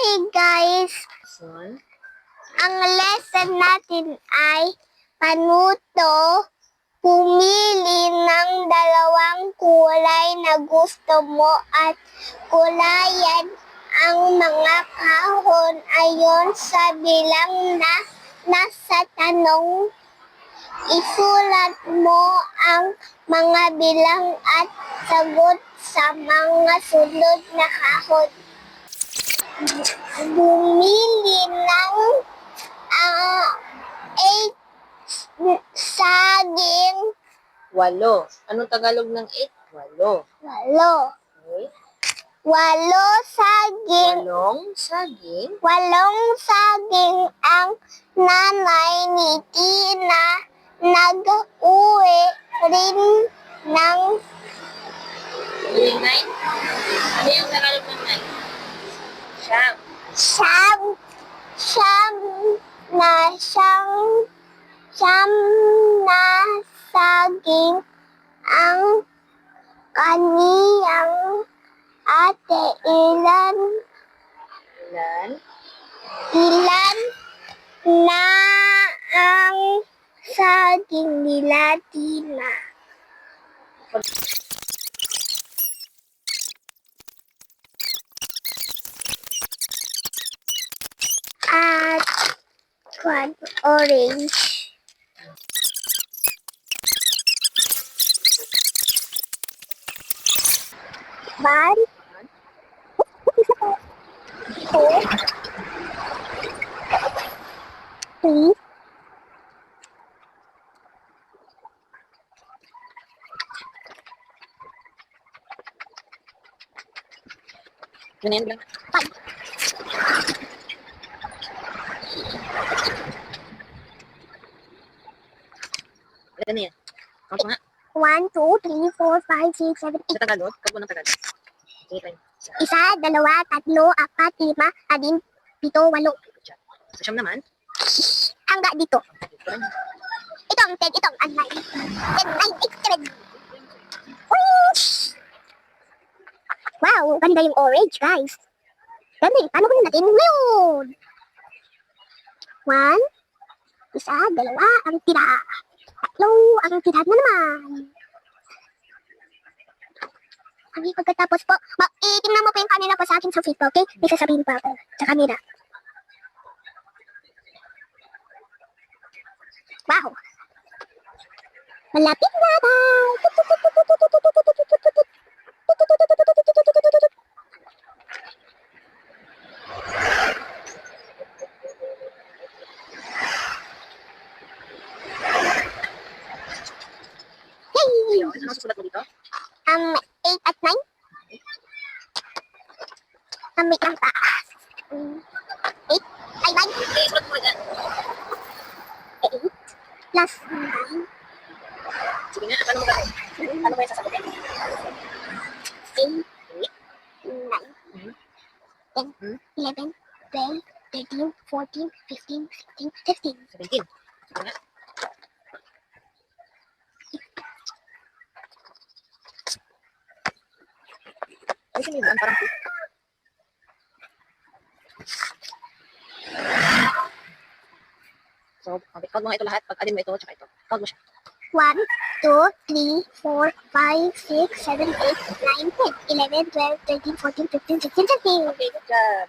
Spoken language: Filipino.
Hi guys! Son? Ang lesson natin ay panuto. Pumili ng dalawang kulay na gusto mo at kulayan ang mga kahon ayon sa bilang na nasa tanong. Isulat mo ang mga bilang at sagot sa mga sunod na kahon. Bumili ng 8 saging. 8. Anong Tagalog ng 8? 8. 8. Okay. 8 saging. 8 saging. 8 saging ang nanay ni Tina. Nag-uwi rin ng 9? Ano yung Tagalog ng 9? Siyam. siyam na saging ang kaniyang ate. Ilan na ang saging nila Tina? At orange. One, two, three, Ganyan lang. 5. Ano yan? Count mo nga. 1, 2, 3, 4, 5, 6, 7, 8. Sa Tagalog? Count mo ng Tagalog. Sige, try. 1, 2, 3, 4, 5, 6, 7, 8. Sa siyam naman? Hanggang dito. Ito ang 10, ito ang 9. 10, 9, 8, 7. Wow, ganda yung orange, guys. Ganda eh. Paano ko natin ngayon? 1, 1, 2 ang tira. 3 ang tira na naman. Pagkatapos po, itingnan mo po yung camera ko sa akin sa Facebook, okay? May sasabihin pa ako sa camera. Wow! Malapit na ba? Yay! Ano susulat mo dito? 8 at 9. Wait lang pa. 8 ay 9. Okay, sulat mo dyan. 8 plus 9. Sige nga, paano mo gagawin? Ano mo yung sasagutin? 8, 9, 10, 11, 12, 13, 14, 15, 16, 17. 17. Sige nga. Ayusin mo yun, parang So, okay, count mo nga ito lahat. Pag alin mo ito, tsaka ito. Count mo siya. 1, 2, 3, 4, 5, 6, 7, 8, 9, 10, 11, 12, 13, 14, 15, 16, 17. Okay, good job.